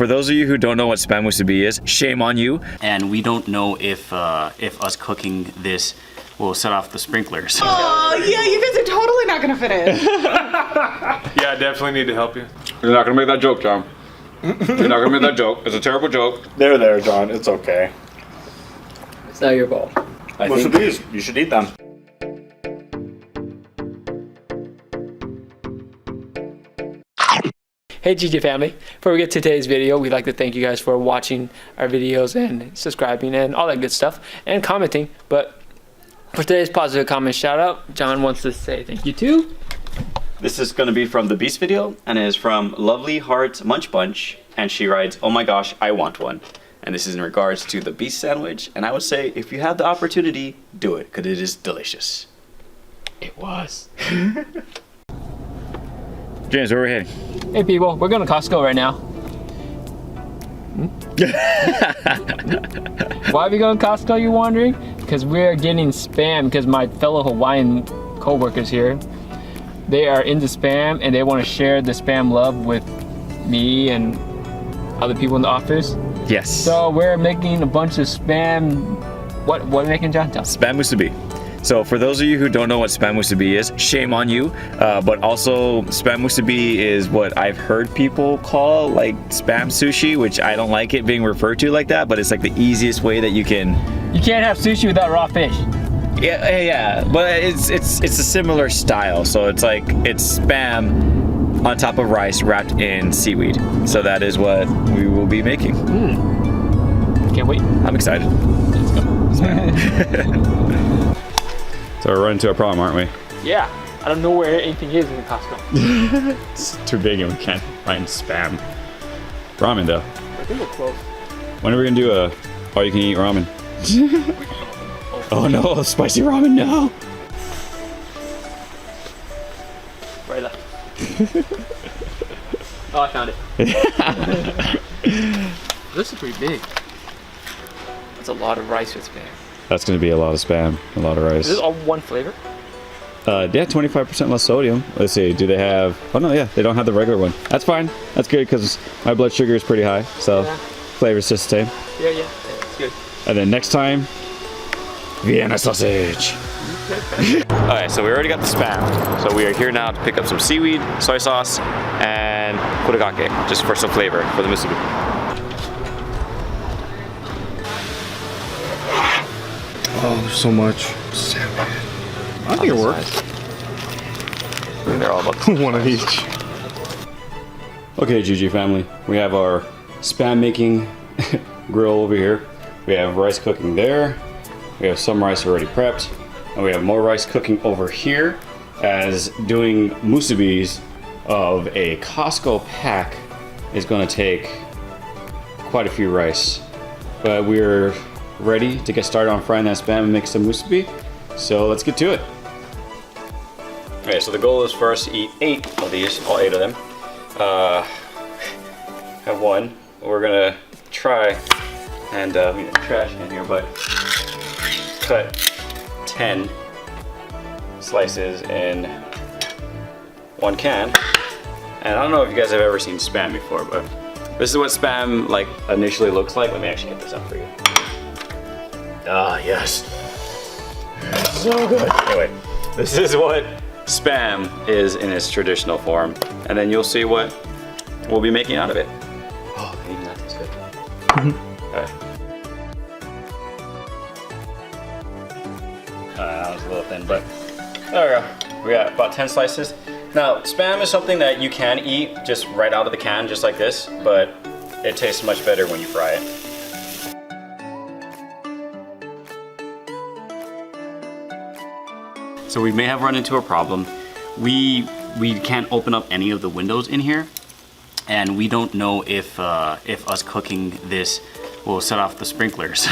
For those of you who don't know what Spam Musubi is, shame on you. And we don't know if us cooking this will set off the sprinklers. Oh, yeah, you guys are totally not gonna fit in. Yeah, I definitely need to help you. You're not gonna make that joke, John. You're not gonna make that joke. It's a terrible joke. There, John. It's okay. It's not your fault. I think you should eat them. Hey GG family, before we get to today's video, we'd like to thank you guys for watching our videos and subscribing and all that good stuff and commenting. But for today's positive comment shout out, John wants to say thank you too. This is going to be from the Beast video, and it is from Lovely Heart Munch Bunch, and she writes, "Oh my gosh, I want one." And this is in regards to the Beast sandwich, and I would say if you have the opportunity, do it, because it is delicious. It was. James, where are we heading? Hey people, we're going to Costco right now. Why are we going to Costco, you wondering? Because we're getting Spam, because my fellow Hawaiian co-workers here, they are into Spam and they want to share the Spam love with me and other people in the office. Yes. So we're making a bunch of Spam, what are we making, John? Spam Musubi. So for those of you who don't know what Spam Musubi is, shame on you. But also Spam Musubi is what I've heard people call like Spam Sushi, which I don't like it being referred to like that, but it's like the easiest way that you can... You can't have sushi without raw fish. Yeah, but it's a similar style. So it's like, it's Spam on top of rice wrapped in seaweed. So that is what we will be making. Can't wait. I'm excited. Let's go. So we're running into a problem, aren't we? Yeah, I don't know where anything is in Costco. It's too big and we can't find Spam. Ramen though. I think we're close. When are we gonna do a all-you-can-eat ramen? Oh no, spicy ramen, no! Right left. Oh, I found it. This is pretty big. That's a lot of rice with Spam. That's gonna be a lot of Spam, a lot of rice. Is this all one flavor? Yeah, 25% less sodium. Let's see, do they have... Oh no, yeah, they don't have the regular one. That's fine. That's good because my blood sugar is pretty high, so yeah. Flavor's just the same. Yeah, it's good. And then next time, Vienna sausage. Alright, so we already got the Spam. So we are here now to pick up some seaweed, soy sauce, and kurigake, just for some flavor for the musubi. Oh, there's so much. I think it works. They're all about One of each. Okay, GG family, we have our Spam making grill over here. We have rice cooking there. We have some rice already prepped. And we have more rice cooking over here, as doing musubis of a Cosco pack is gonna take quite a few rice. But we're ready to get started on frying that Spam and make some musubi. So let's get to it. Okay, so the goal is for us to eat 8 of these, all 8 of them. Have one. We're gonna try, and we have trash in here, but cut 10 slices in one can. And I don't know if you guys have ever seen Spam before, but this is what Spam like initially looks like. Let me actually get this up for you. Ah, yes. So good. Anyway, this is what Spam is in its traditional form, and then you'll see what we'll be making out of it. Oh, even that tastes good. Okay. That was a little thin, but there we go. We got about 10 slices. Now, Spam is something that you can eat just right out of the can, just like this, but it tastes much better when you fry it. So we may have run into a problem. We can't open up any of the windows in here, and we don't know if us cooking this will set off the sprinklers.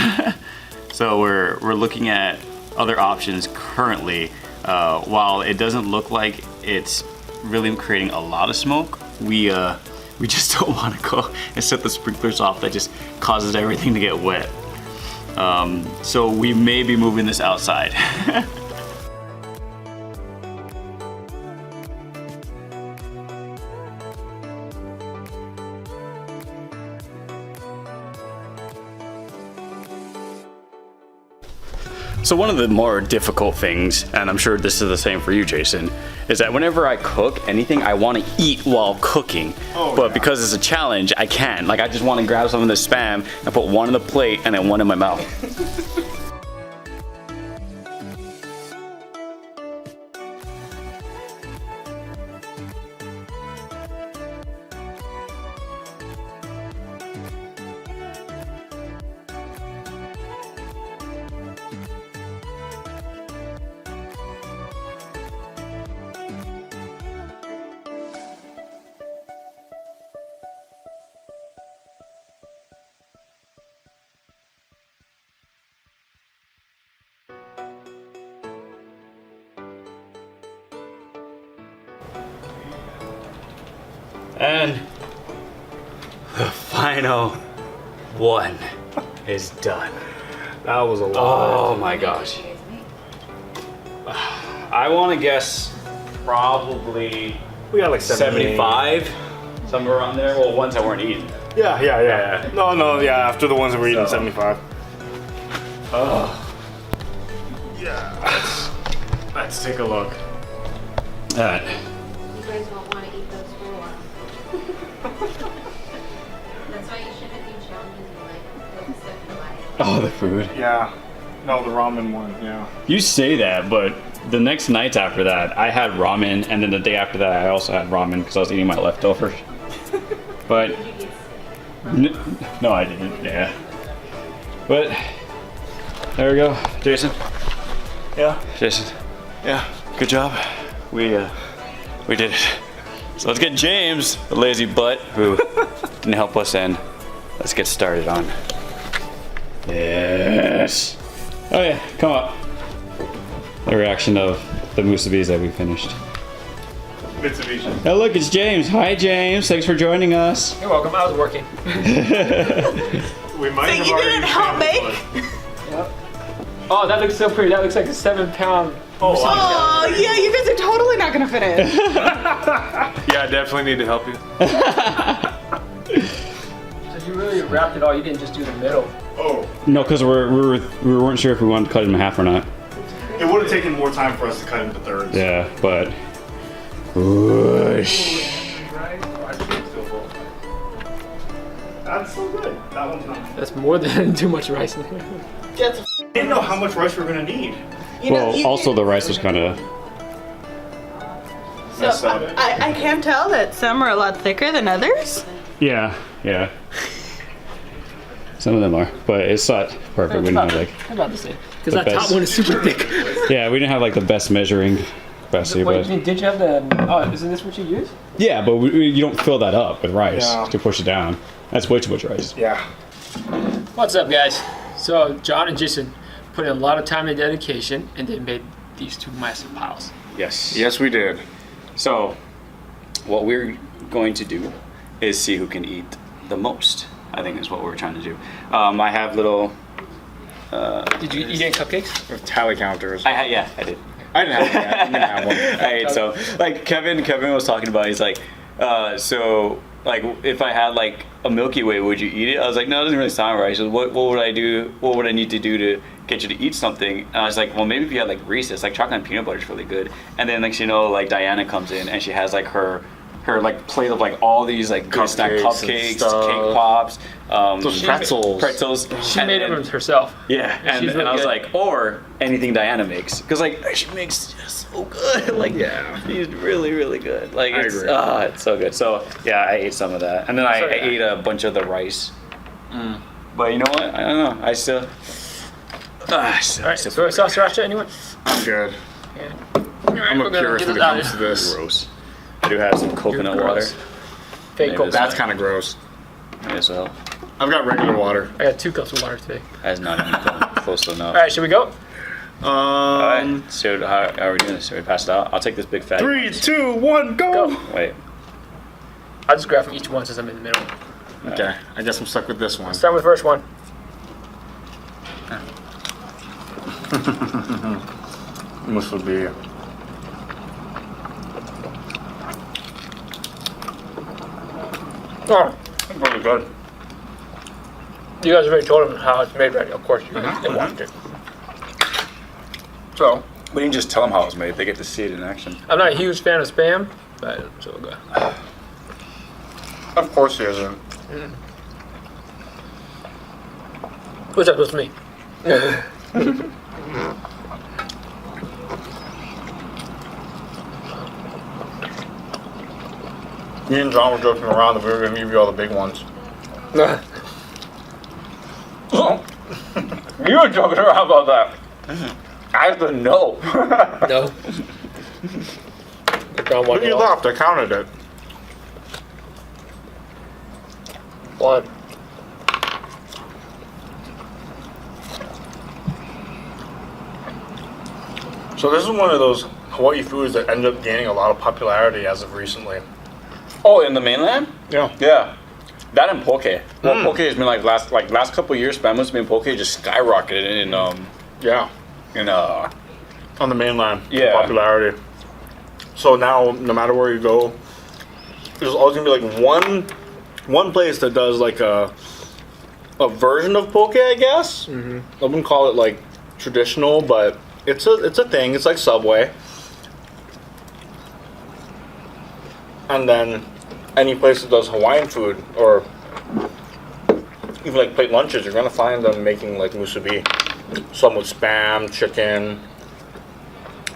So we're looking at other options currently. While it doesn't look like it's really creating a lot of smoke, we just don't want to go and set the sprinklers off. That just causes everything to get wet. So we may be moving this outside. So one of the more difficult things, and I'm sure this is the same for you, Jason, is that whenever I cook anything, I want to eat while cooking. But because it's a challenge, I can't. Like, I just want to grab some of the Spam and put one on the plate and then one in my mouth. And the final one is done. That was a lot. Oh my gosh. I want to guess probably We got like 75, somewhere around there. Well, ones that weren't eaten. Yeah. No, yeah. After the ones that were eating, So- 75. Oh. Yeah. Let's take a look. Alright. You guys won't want to eat those for a while. That's why you shouldn't do challenges in like the stuff you like. Oh, the food. Yeah. No, the ramen one. Yeah. You say that, but the next night after that, I had ramen, and then the day after that, I also had ramen because I was eating my leftovers. But no, I didn't. Yeah. But there we go, Jason. Yeah. Jason, Yeah. good job. We did it. So let's get James, the lazy butt, who didn't help us in. Let's get started on. Yes. Oh yeah, come up. The reaction of the Musubis that we finished. Mitsubishi. Oh look, it's James. Hi James, thanks for joining us. You're welcome. I was working. We might So have you already didn't help sampled make? it. Oh, that looks so pretty. That looks like a 7-pound. Oh, yeah, you guys are totally not gonna fit in. Yeah, I definitely need to help you. So you really wrapped it all. You didn't just do the middle. Oh. No, because we weren't sure if we wanted to cut it in half or not. It would have taken more time for us to cut into thirds. Yeah, but. Whoosh. That's so good. That one's not. That's more than too much rice. That's, I didn't know how much rice we're gonna need. you know, Well, you also can- the rice was kind of. Messed up. I can tell that some are a lot thicker than others. Yeah. Some of them are, but it's not perfect. We didn't have like. I'm about to say. Because The that top best. one is super thick. Yeah, we didn't have like the best measuring capacity, Wait, but. did you have the? Oh, isn't this what you use? Yeah, but you don't fill that up with rice Yeah. to push it down. That's way too much rice. Yeah. What's up, guys? So John and Jason put in a lot of time and dedication, and they made these two massive piles. Yes. Yes, we did. So, what we're going to do is see who can eat the most. I think is what we're trying to do. I have little. Did you eat any cupcakes? With tally counters. I did. I didn't have one. I'm gonna have one. I ate so like Kevin was talking about. He's like, so like if I had like a Milky Way, would you eat it? I was like, no, it doesn't really sound right. He said, what would I do? What would I need to do to get you to eat something? And I was like, well, maybe if you had like Reese's, like chocolate and peanut butter is really good. And then like like Diana comes in and she has like her like plate of like all these like good snack Cupcakes and cupcakes, stuff. cake pops, Those pretzels. She and made then- them herself. Yeah, and She's really I was good. like, or anything Diana makes, because like she makes just so good. Like, Yeah. she's really, really good. Like, I it's agree. it's so good. So yeah, I ate some of that, and then I ate a bunch of the rice. But you know what? I don't know. I still. All right, soy sauce sriracha, anyone? I'm good. Yeah. I'm a purist when it comes to this. Gross. I do have some coconut You're water. gross. Fake Maybe coconut. That's kind of gross. As well. I've got regular water. I got 2 cups of water today. That's not even close enough. All right, should we go? All right. So how are we doing this? Should we pass it out? I'll take this big fat. 3, 2, 1, go! Wait. I'll just grab from each one since I'm in the middle. Okay, I guess I'm stuck with this one. Start with the first one. Musubi. Oh, Really good. you guys already told them how it's made, right? Of course, they watched it. So, We didn't just tell them how it was made. They get to see it in action. I'm not a huge fan of Spam, but it's so good. of course he isn't. What's that supposed to mean? Me and John were joking around that we were going to give you all the big ones. You were joking around about that. I said no. No. But you laughed. I counted it. One. So this is one of those Hawaii foods that ended up gaining a lot of popularity as of recently. Oh, in the mainland? Yeah. Yeah. That and poke. Well, poke has been last couple of years. Spam Musubi and poke just skyrocketed in Yeah. On the mainland. Yeah. Popularity. So now, no matter where you go, there's always gonna be like one place that does like a version of poke, I guess. Mm-hmm. I wouldn't call it like traditional, but it's a thing. It's like Subway. And then any place that does Hawaiian food or even like plate lunches, you're gonna find them making like musubi. Some with Spam, chicken.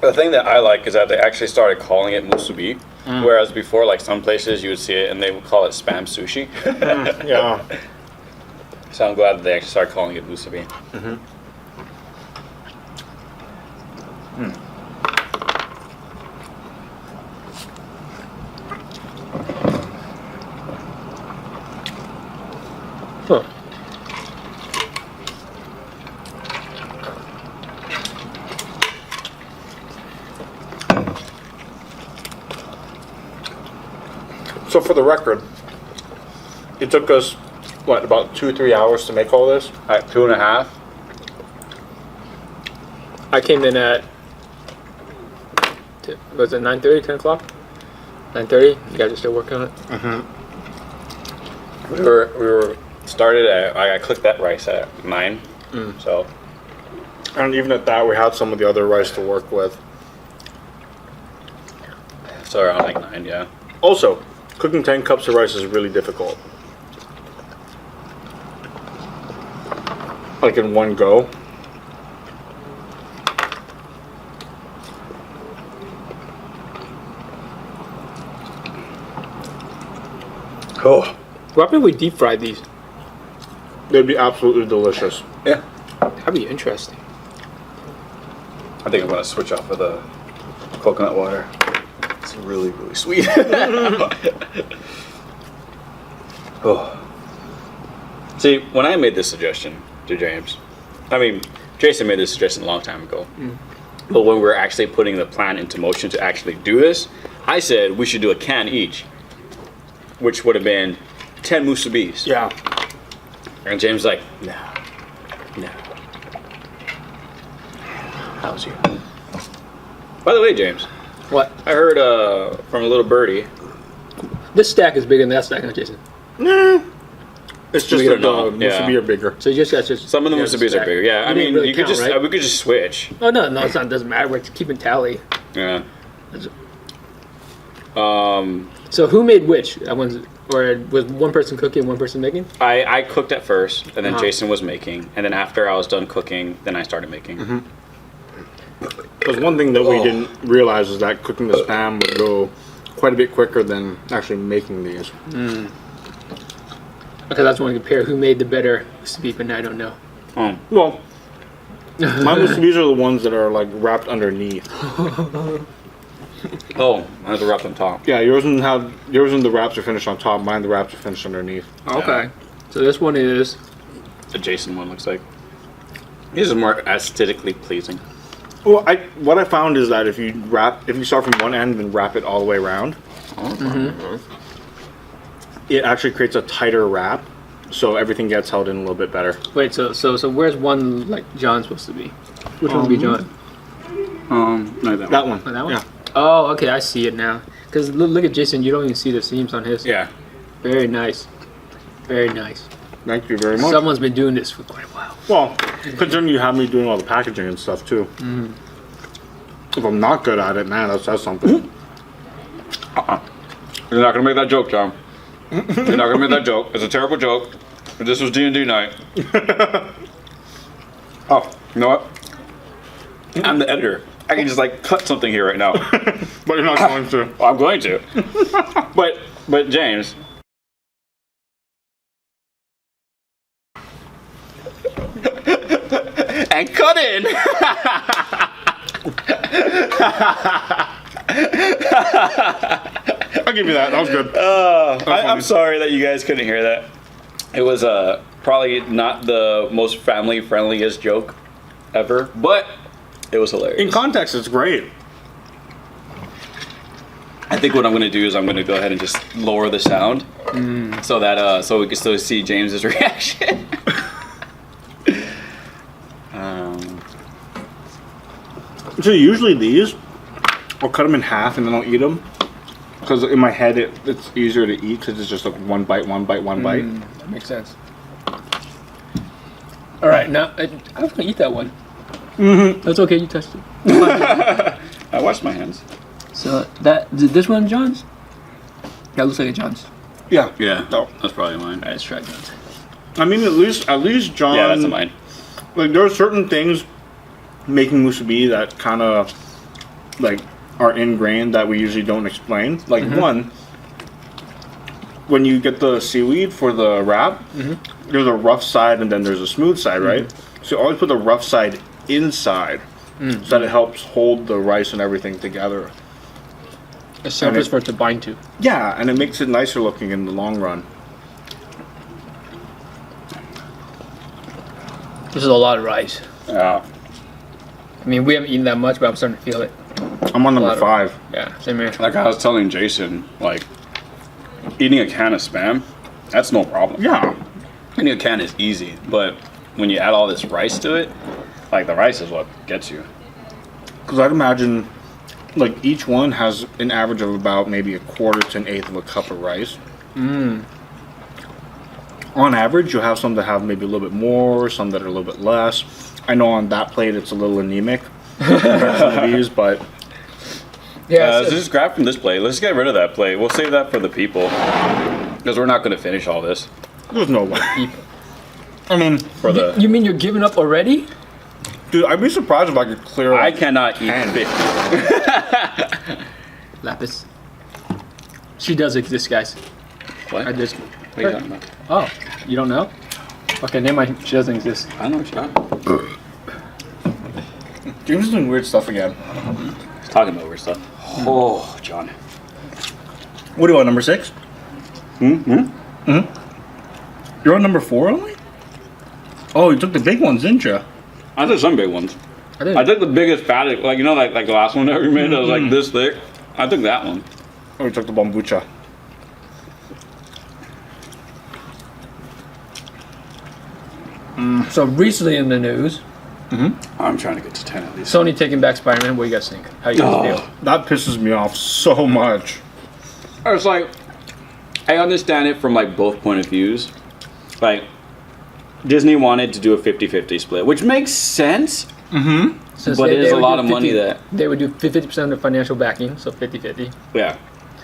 The thing that I like is that they actually started calling it musubi, whereas before, like some places you would see it and they would call it Spam sushi. Yeah. So I'm glad that they actually started calling it musubi. Huh. So for the record, it took us, what, about 2 or 3 hours to make all this? At 2.5. I came in at, was it 9:30, 10 o'clock? 9:30? You guys are still working on it? We were started at, I clicked that rice at 9. So And even at that, we had some of the other rice to work with. around like 9, yeah. Also, cooking 10 cups of rice is really difficult. Like in one go. Oh, Why don't we deep fry these? they'd be absolutely delicious. Yeah. That'd be interesting. I think I'm gonna switch off of the coconut water. It's really, really sweet. Oh. See, when I made this suggestion to James, I mean, Jason made this suggestion a long time ago. But when we were actually putting the plan into motion to actually do this, I said we should do a can each, which would have been 10 musubis. Yeah. And James was like, no. How's you? By the way, James, What? I heard from a little birdie. This stack is bigger than that stack, huh, Jason? It's just We that don't the know, musubi yeah. are bigger. So you just got just Some of the yeah, musubis are stack. bigger. Yeah, I You didn't mean, really you could count, just right? we could just switch. Oh no, it's not. It doesn't matter. We're keeping tally. Yeah. So who made which? That one's, or was one person cooking and one person making? I cooked at first, and then Uh-huh. Jason was making, and then after I was done cooking, then I started making. Because one thing that we didn't realize is that cooking the Spam would go quite a bit quicker than actually making these. Because I just want to compare who made the better musubi, but I don't know. Oh, Well, my musubis are the ones that are like wrapped underneath. I have to wrap on top. Yeah, yours and the wraps are finished on top. Mine, the wraps are finished underneath. Okay. So this one is. The Jason one looks like. These are more aesthetically pleasing. Well, what I found is that if you start from one end and wrap it all the way around, it actually creates a tighter wrap, so everything gets held in a little bit better. Wait, so where's one like John supposed to be? Which one would be John? Like That one. Oh, that one? Yeah. Oh, okay, I see it now. Because look at Jason, you don't even see the seams on his. Yeah. Very nice. Very nice. Thank you very much. Someone's been doing this for quite a while. Well, considering you have me doing all the packaging and stuff too. If I'm not good at it, man, that says something. You're not gonna make that joke, John. You're not gonna make that joke. It's a terrible joke. This was D&D night. Oh, you know what? I'm the editor. I can just like cut something here right now. But you're not going to. Well, I'm going to. But James. And cut in. I'll give you that. That was good. I'm sorry that you guys couldn't hear that. It was probably not the most family friendliest joke ever, but it was hilarious. In context, it's great. I think what I'm gonna do is I'm gonna go ahead and just lower the sound so that so we can still see James's reaction. So usually these, I'll cut them in half and then I'll eat them. Because in my head, it's easier to eat because it's just like one bite, one bite, one bite. That makes sense. All right, now I was gonna eat that one. That's okay. You touched it. I washed my hands. So this one, John's. That looks like a John's. Yeah. Yeah, No. that's probably mine. All right, let's try John's. I mean, at least John. Yeah, that's mine. Like there are certain things making musubi that kind of like are ingrained that we usually don't explain. Like one, when you get the seaweed for the wrap, there's a rough side and then there's a smooth side, right? So you always put the rough side inside so that it helps hold the rice and everything together. A surface for it to bind to. Yeah, and it makes it nicer looking in the long run. This is a lot of rice. Yeah. I mean, we haven't eaten that much, but I'm starting to feel it. I'm on A lot number of- 5. Yeah, same here. Like I was telling Jason, like eating a can of Spam, that's no problem. Yeah. Eating a can is easy, but when you add all this rice to it, like the rice is what gets you. Because I'd imagine, like, each one has an average of about maybe a quarter to an eighth of a cup of rice. On average, you'll have some that have maybe a little bit more, some that are a little bit less. I know on that plate it's a little anemic compared to these, but Yeah, So just grab from this plate. Let's get rid of that plate. We'll save that for the people because we're not going to finish all this there's no way. I mean, for the. you mean you're giving up already? dude, I'd be surprised if I could clear. I cannot eat Can. 50. Lapis. She does exist, guys. What? I just. What are you talking about? Oh, you don't know? Okay, never mind. She doesn't exist. I don't know what you're talking about. James is doing weird stuff again. He's talking about weird stuff. Oh, John. What do you want, number 6? You're on number 4 only? Oh, you took the big ones, didn't you? I took some big ones. I didn't. I took the biggest fatty, like you know, like the last one that we made that was like this thick. I took that one. Oh, you took the bombucha. So recently in the news, I'm trying to get to 10 at least. Sony taking back Spider-Man. What do you guys think? How you guys feel? That pisses me off so much. I was like, I understand it from like both point of views. Like, Disney wanted to do a 50-50 split, which makes sense. Since But it is a would lot do of money that- They would do 50% of the financial backing, so 50-50. Yeah.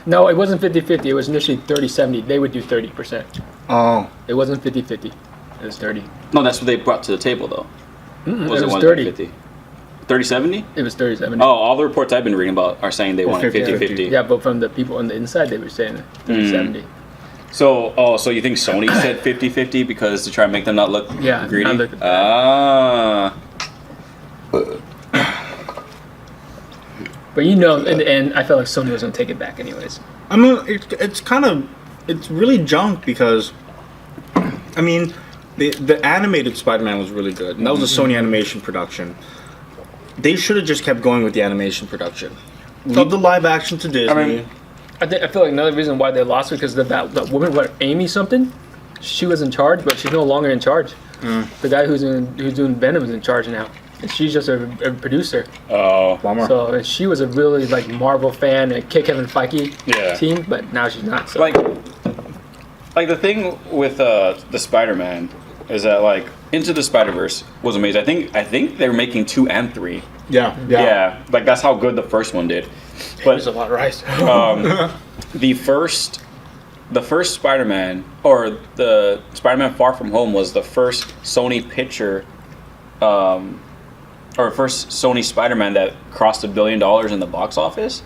No, it wasn't 50-50. It was initially 30-70. They would do 30%. Oh. It wasn't 50-50. It was 30. No, that's what they brought to the table though. It was 30. 50? 30-70? It was 30-70. Oh, all the reports I've been reading about are saying they wanted 50-50. Yeah, but from the people on the inside, they were saying 30-70. So, so you think Sony said 50-50 because to try and make them not look Yeah, greedy? not look bad. Ah. But you know, in the end, I felt like Sony was going to take it back anyways. I mean, it's kind of, it's really junk because, I mean, the animated Spider-Man was really good, and that was a Sony animation production. They should have just kept going with the animation production. Leave the live action to Disney. I feel like another reason why they lost it because that woman, what, Amy something, she was in charge, but she's no longer in charge. The guy who's doing Venom is in charge now, and she's just a producer. Oh. Bummer. So and she was a really like Marvel fan and Kevin Feige team, but now she's not. So. Like the thing with the Spider-Man is that like Into the Spider-Verse was amazing. I think they're making 2 and 3. Yeah. Like that's how good the first one did. But There's a lot of rice. the first Spider-Man, or the Spider-Man Far From Home, was the first Sony picture, or first Sony Spider-Man that crossed $1 billion in the box office.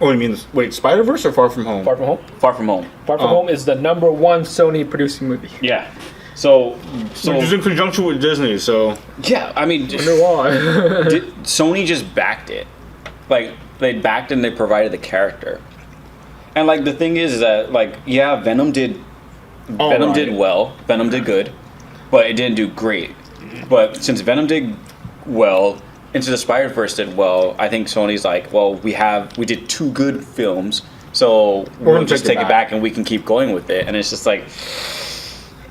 Oh, you mean wait, Spider-Verse or Far From Home? Far From Home. Far From Home. Far From Home is the #1 Sony producing movie. Yeah. So Which is in conjunction with Disney, so yeah, I mean, Wonder why. Sony just backed it. Like they backed it and they provided the character. And like the thing is that like yeah, Venom did well. Venom did good, but it didn't do great. But since Venom did well, Into the Spider-Verse did well, I think Sony's like, well, we did 2 good films, so we'll just take it back and we can keep going with it. And it's just like,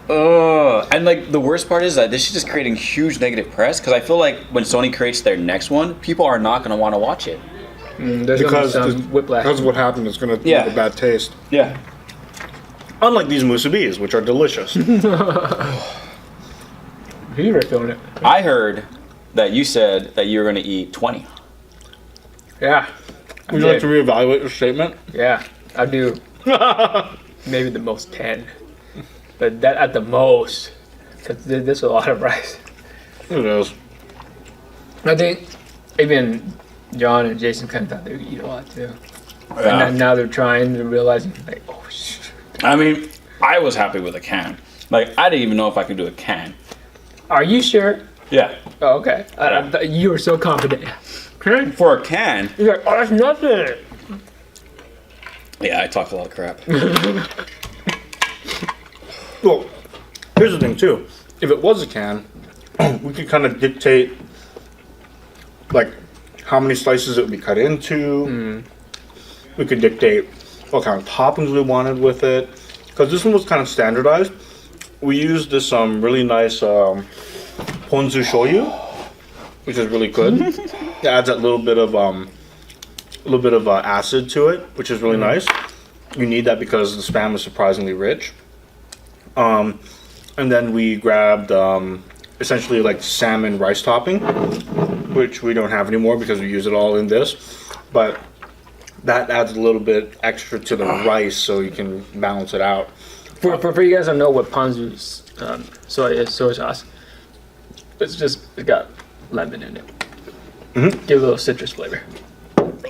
and like the worst part is that this is just creating huge negative press, because I feel like when Sony creates their next one, people are not going to want to watch it. There's because gonna be some whiplash. that's what happened. It's going to leave a bad taste. Yeah. Unlike these musubis, which are delicious. You're feeling it. I heard that you said that you were going to eat 20. Yeah. Would you like to reevaluate your statement? Yeah, I do. Maybe the most 10. But that at the most. Because this is a lot of rice. It is. I think even John and Jason kind of thought they would eat a lot too. Yeah. And then now they're trying and realizing, like, oh, shit. I mean, I was happy with a can. Like, I didn't even know if I could do a can. Are you sure? Yeah. Oh, okay. You were so confident. Okay. For a can. You're like, oh, that's nothing. Yeah, I talked a lot of crap. Well, here's the thing too. If it was a can, we could kind of dictate like how many slices it would be cut into. We could dictate what kind of toppings we wanted with it. Because this one was kind of standardized. We used this really nice ponzu shoyu, which is really good. It adds that little bit of acid to it, which is really nice. You need that because the Spam is surprisingly rich. And then we grabbed essentially like salmon rice topping, which we don't have anymore because we use it all in this. But that adds a little bit extra to the rice, so you can balance it out. For you guys don't know what ponzu's soy sauce. It's got lemon in it. Give it a little citrus flavor.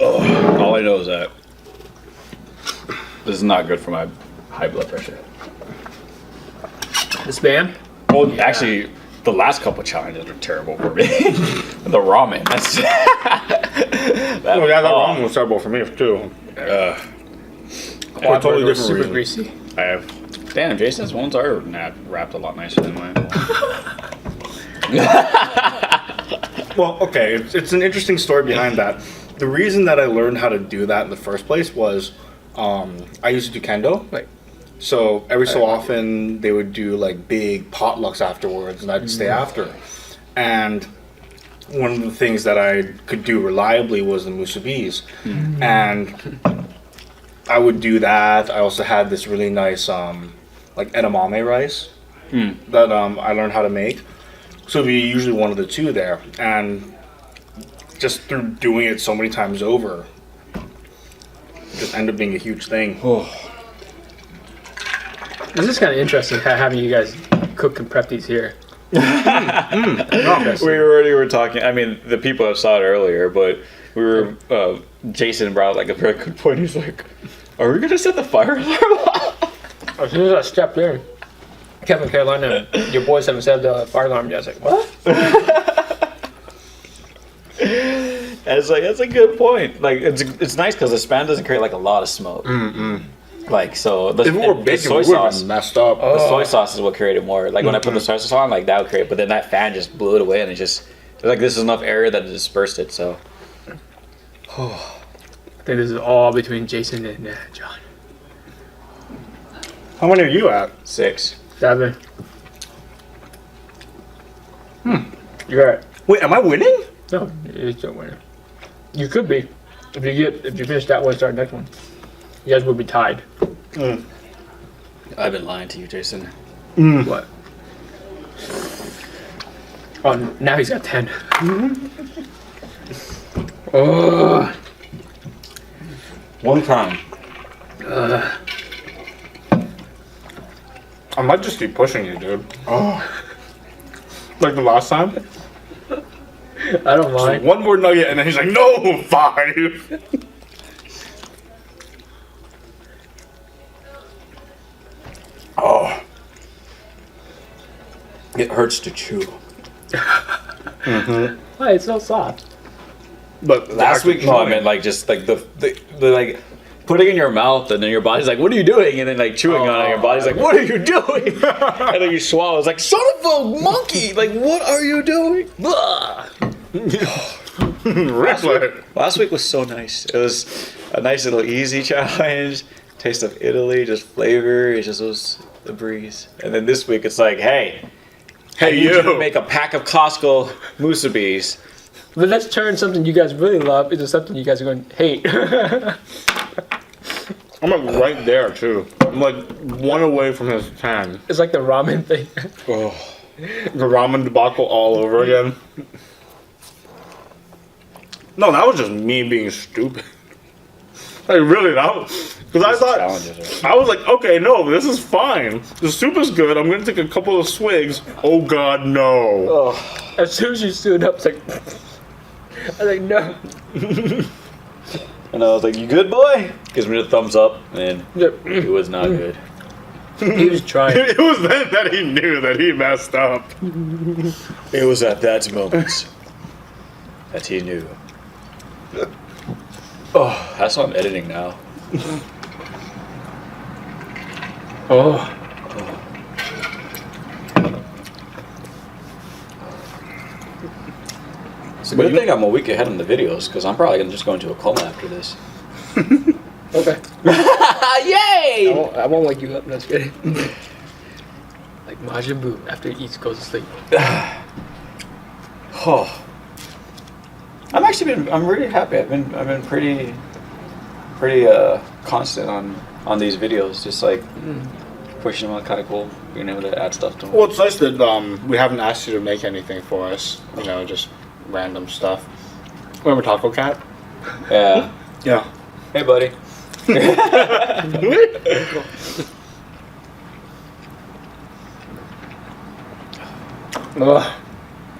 All I know is that this is not good for my high blood pressure. The Spam? Well, actually, the last couple challenges are terrible for me. The ramen. That's That ramen was terrible for me too. For a totally different super reason. greasy. I have. Damn, Jason's ones are wrapped a lot nicer than mine. Well, okay, it's an interesting story behind that. The reason that I learned how to do that in the first place was I used to do kendo. Right. So every so often they would do like big potlucks afterwards, and I'd stay after. And one of the things that I could do reliably was the musubis, and I would do that. I also had this really nice like edamame rice that I learned how to make. So it'd be usually one of the two there, and just through doing it so many times over, it just ended up being a huge thing. This is kind of interesting having you guys cook and prep these here. We already were talking. I mean, the people that saw it earlier, but we were. Jason brought like a very good point. He's like, "Are we gonna set the fire alarm off?" As soon as I stepped in, Kevin, Carolina, your boys haven't set the fire alarm yet. I was like, what? And it's like, that's a good point. Like, it's nice because the Spam doesn't create like a lot of smoke. Like, so the, If it were the bacon, soy we would have sauce. been messed up. The soy sauce is what created more. Like when I put the soy sauce on, like that would create. But then that fan just blew it away, and it's like this is enough area that it dispersed it. So I think this is all between Jason and John. How many are you at? 6. 7. You're right. Wait, am I winning? No, you're still winning. You could be. If you finish that one, start the next one. You guys will be tied. I've been lying to you, Jason. What? Oh, now he's got 10. Oh. One time. I might just keep pushing you, dude. Oh. Like the last time? I don't mind. One more nugget, and then he's like, no, 5. Oh. It hurts to chew. Why, it's so soft. But Last week, no, I meant like just like the like putting it in your mouth, and then your body's like, "What are you doing?" And then like chewing on it, your body's like, "What are you doing?" And then you swallow. It's like, "Son of a monkey! Like, what are you doing?" Last week was so nice. It was a nice little easy challenge. Taste of Italy, just flavor. It just was the breeze. And then this week, it's like, hey, I need you to make a pack of Cosco Musubis. But let's turn something you guys really love into something you guys are going to hate. I'm like right there, too. I'm like 1 away from his 10. It's like the ramen thing. Oh. The ramen debacle all over again. No, that was just me being stupid. Like, really, that was... Because I thought... I was like, okay, no, this is fine. The soup is good. I'm going to take a couple of swigs. Oh, God, no. Oh. As soon as you stood up, it's like... I was like, no. And I was like, "You good, boy?" Gives me the thumbs up, and it was not good. He was trying. It was then that he knew that he messed up. It was at that moment that he knew. Oh, that's what I'm editing now. Oh. It's a good thing I'm a week ahead on the videos, because I'm probably just going to a coma after this. Okay. Yay! I won't wake you up. No, just kidding. Like Majin Buu after he eats, goes to sleep. Oh. I'm really happy. I've been pretty constant on these videos, just like pushing them out, kind of cool, being able to add stuff to them. Well, it's nice that we haven't asked you to make anything for us. You know, just random stuff. Remember Taco Cat? Yeah. Yeah. Hey, buddy.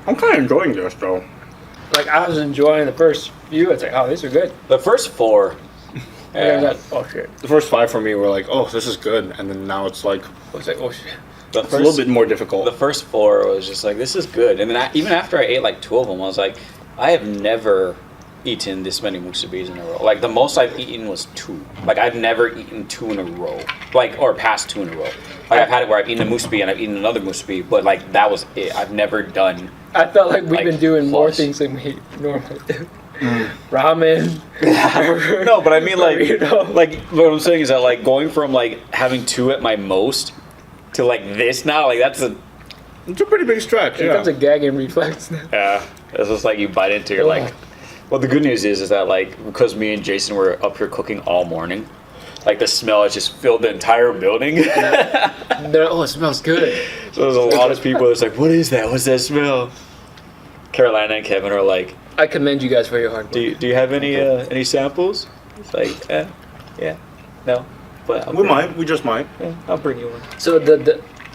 I'm kind of enjoying this, though. Like, I was enjoying the first few. It's like, oh, these are good. The first 4. Yeah. Oh, shit. The first 5 for me were like, oh, this is good. And then now it's like, It's like, oh, shit. it's a little bit more difficult. The first 4 was just like, this is good. And then even after I ate like 2 of them, I was like, I have never eaten this many musubis in a row. Like, the most I've eaten was 2. Like, I've never eaten 2 in a row. Like, or past 2 in a row. Like, I've had it where I've eaten a musubi and I've eaten another musubi, but like, that was it. I've never done... I felt like we've been doing more plus. things than we normally do. Ramen. No, but I mean, like, Burrito. like, what I'm saying is that, like, going from, like, having 2 at my most to, like, this now, like, it's a pretty big stretch, It becomes a gagging reflex now. Yeah, it's just like you bite into, you're like... Well, the good news is that, like, because me and Jason were up here cooking all morning, like, the smell has just filled the entire building. They're, oh, it smells good. So there's a lot of people that's like, what is that? What's that smell? Carolina and Kevin are like, I commend you guys for your hard work. do you have any samples? It's like, yeah, no. But We just might. I'll bring you one. So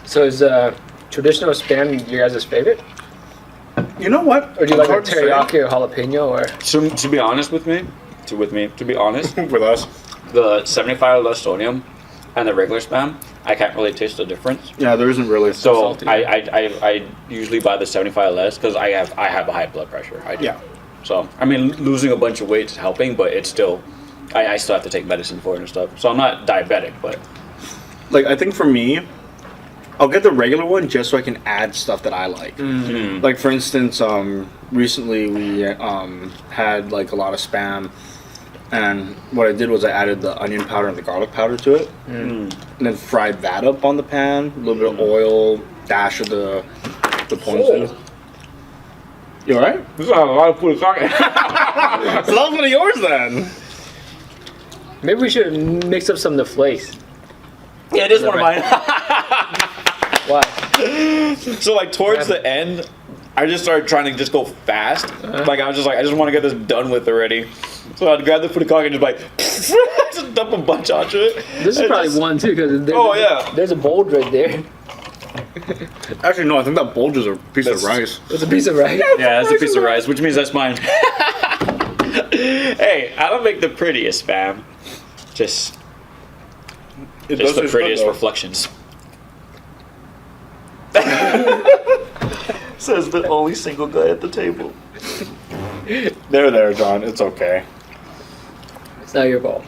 so is traditional Spam your guys' favorite? You know what? Or do you like a Hard to say. teriyaki or jalapeno or? So, to be honest with me, to be honest, With us. the 75 less sodium and the regular Spam, I can't really taste the difference. Yeah, there isn't really. So I usually buy the 75 less because I have a high blood pressure. I do. Yeah. So I mean, losing a bunch of weight is helping, but it's still, I still have to take medicine for it and stuff. So I'm not diabetic, but Like, I think for me, I'll get the regular one just so I can add stuff that I like. Mm-hmm. Like, for instance, recently we had like a lot of Spam, and what I did was I added the onion powder and the garlic powder to it, and then fried that up on the pan. A little bit of oil, dash of the ponzu. You alright? This is a lot of food talking. So that was one of yours then. Maybe we should mix up some of the flakes. yeah, it is one of mine. Why? So like towards the end, I just started trying to just go fast. Like I was just like, I just want to get this done with already. So I'd grab the footlong and just like, just dump a bunch onto it. This is probably one too, because there's a bulge right there. Actually, no, I think that bulge is a piece of rice. It's a piece of rice. Yeah, that's a piece of rice, which means that's mine. Hey, I don't make the prettiest spam. Just the prettiest reflections. Says the only single guy at the table. There, John. It's okay. It's not your fault.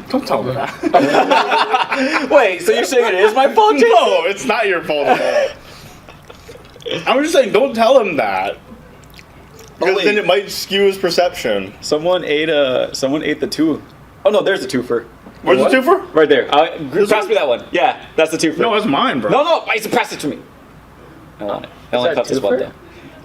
Don't tell me that. Wait, so you're saying it is my fault, Jason? No, it's not your fault at all. I'm just saying, don't tell him that. Because then it might skew his perception. Someone ate the two. Oh no, there's the twofer. Where's the twofer? Right there. Pass me that one. Yeah, that's the twofer. No, that's mine, bro. No, I used to pass it to me. I want it. I only that cut this one twofer? though.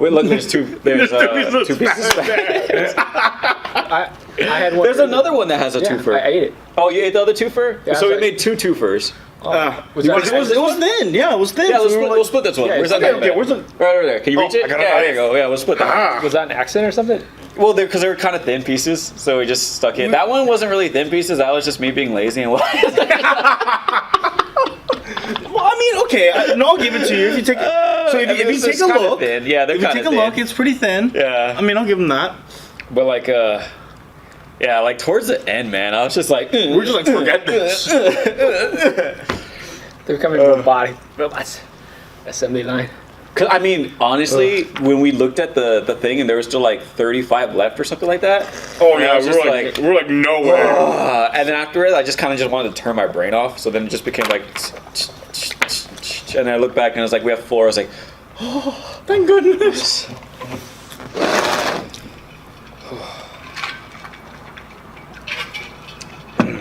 Wait, look, there's two. There's two pieces of Spam. I had one. There's another one that has a twofer. I ate it. Oh, you ate the other twofer? Yeah, so we I- made two twofers. Was that It was thin. Yeah, it was thin. Yeah, So we were we'll split this one. Yeah, Where's that? okay, where's the- Right over there. Can you reach it? I got it. Yeah, there you go. Yeah, we'll split that one. was that an accident or something? Well, because they were kind of thin pieces, so we just stuck it. That one wasn't really thin pieces. That was just me being lazy and Well, I mean, okay. I'll give it to you if you take. So if you take a look, thin. Yeah, they're if you kind take of a thin. look, it's pretty thin. Yeah. I mean, I'll give him that. But like, yeah, like towards the end, man, I was just like, We're just like, forget this. They're coming from the body. Robots. Assembly line. Cause I mean, honestly, when we looked at the thing and there was still like 35 left or something like that. Oh and I yeah, was just like, we're like no way. and then after it, I just kind of just wanted to turn my brain off. So then it just became like, and then I looked back and I was like, we have 4. I was like, oh, thank goodness.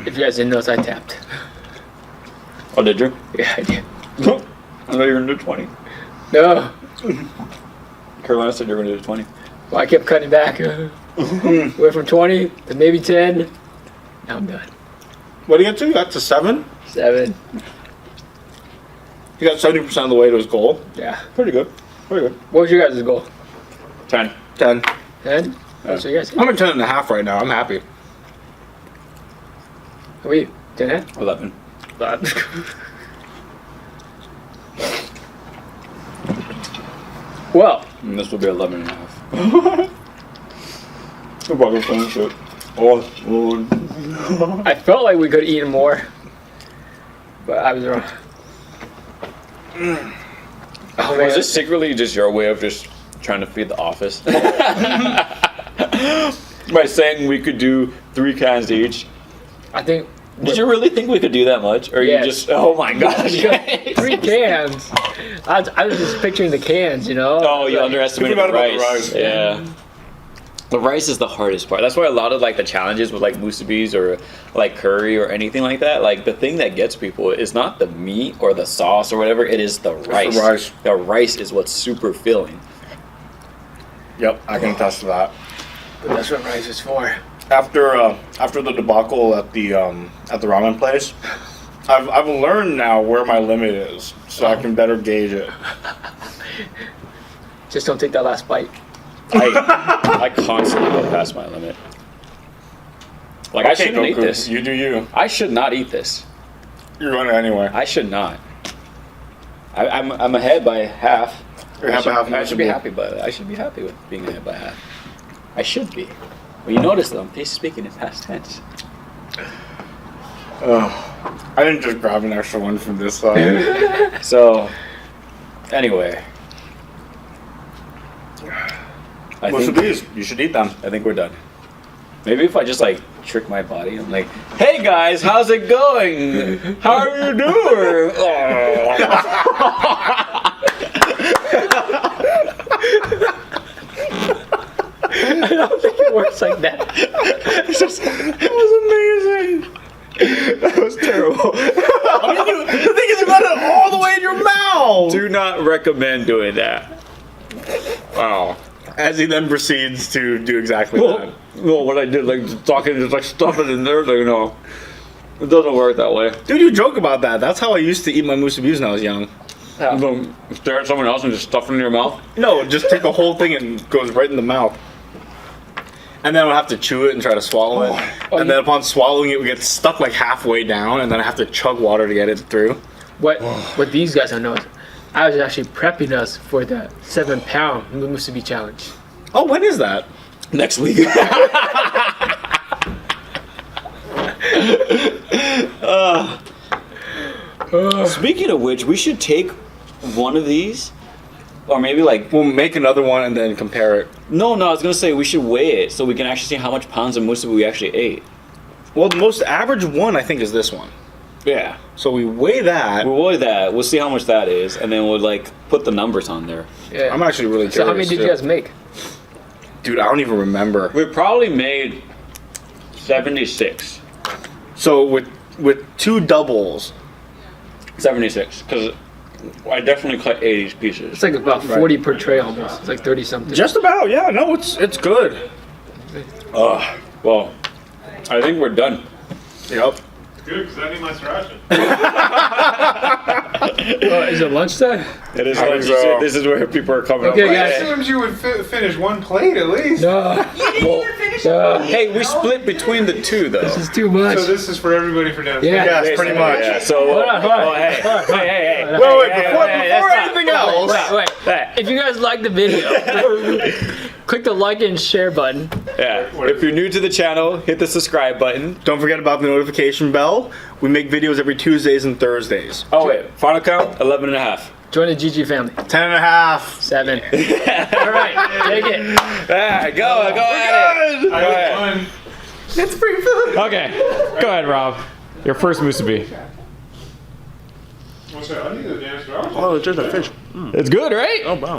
If you guys didn't notice, I tapped. Oh, did you? Yeah, I did. I thought you were gonna do 20. No. Carolina said you were gonna do 20. Well, I kept cutting back. Went from 20 to maybe 10. Now I'm done. What do you get to? You got to 7. 7. You got 70% of the way to his goal. Yeah. Pretty good. Pretty good. What was your guys' goal? 10. 10. 10? What's your guys? I'm at 10 and a half right now. I'm happy. Are we 10? 11. Well, And this will be 11 and a half. I'm about to finish it. Oh, Lord. I felt like we could eat more, but I was wrong. Oh, Was this secretly just your way of just trying to feed the office? By saying we could do 3 cans each. I think. Did you really think we could do that much? Or Yes. you just, oh my gosh. 3 cans. I was just picturing the cans, you know? Oh, you underestimated You the forgot about rice. the rice. Yeah. The rice is the hardest part. That's why a lot of like the challenges with like musubis or like curry or anything like that, like the thing that gets people is not the meat or the sauce or whatever, it is the rice. the rice. The rice is what's super filling. Yep, I can attest to that. But that's what rice is for. After the debacle at the ramen place, I've learned now where my limit is, so I can better gauge it. Just don't take that last bite. I constantly go past my limit. Like I shouldn't eat Goku, this. You do you. I should not eat this. You're going to anyway. I should not. I'm ahead by half. You're half a half. I should be happy, but I should be happy with being ahead by half. I should be. Well, you notice though, I'm speaking in past tense. I didn't just grab an extra one from this side. So, anyway, I Most of think these, you should eat them. I think we're done. Maybe if I just like trick my body, I'm like, "Hey guys, how's it going? How are you doing?" I don't think it works like that. It was amazing. That was terrible. The thing is, you got it all the way in your mouth. Do not recommend doing that. Wow. As he then proceeds to do exactly that. Well, what I did, like talking, just like stuff it in there, like, no, it doesn't work that way. Dude, you joke about that. That's how I used to eat my musubis when I was young. Boom. Stare at someone else and just stuff it in your mouth. No, just take the whole thing and it goes right in the mouth. And then I'll have to chew it and try to swallow it. And then upon swallowing it, we get stuck like halfway down, and then I have to chug water to get it through. What these guys don't know is I was actually prepping us for the 7-pound Musubi challenge. Oh, when is that? Next week. Speaking of which, we should take one of these, or maybe like We'll make another one and then compare it. no, I was gonna say we should weigh it so we can actually see how much pounds of musubi we actually ate. Well, the most average one, I think, is this one. Yeah, So we weigh that. we'll weigh that. We'll see how much that is, and then we'll like put the numbers on there. Yeah. I'm actually really curious. So how many did you too. guys make? Dude, I don't even remember. We probably made 76. So with 2 doubles, 76, because I definitely cut 80 pieces. It's like about 40 per tray almost. It's like 30 something. just about. Yeah, no, it's good. Well, I think we're done. Yep. Good, because I need my ration. Is it lunchtime? It is. I think so. This is where people are coming Okay, up. I guys. assumed you would finish one plate at least. No. Hey, we split between the two though. This is too much. So this is for everybody for downstairs. Yeah. Yes, pretty much. Yeah, so, Hold on. hey. Wait, before anything else. Wait. If you guys like the video, click the like and share button. Yeah. If you're new to the channel, hit the subscribe button. Don't forget about the notification bell. We make videos every Tuesdays and Thursdays. Oh wait, final count 11 and a half. Join the GG family. 10 and a half. 7. All right, take it. Ah, go at it. I had fun. It's free food. Okay, go ahead, Rob. Your first musubi. What's that? I need the damn straw. Oh, it's just a fish. It's good, right? Oh, wow.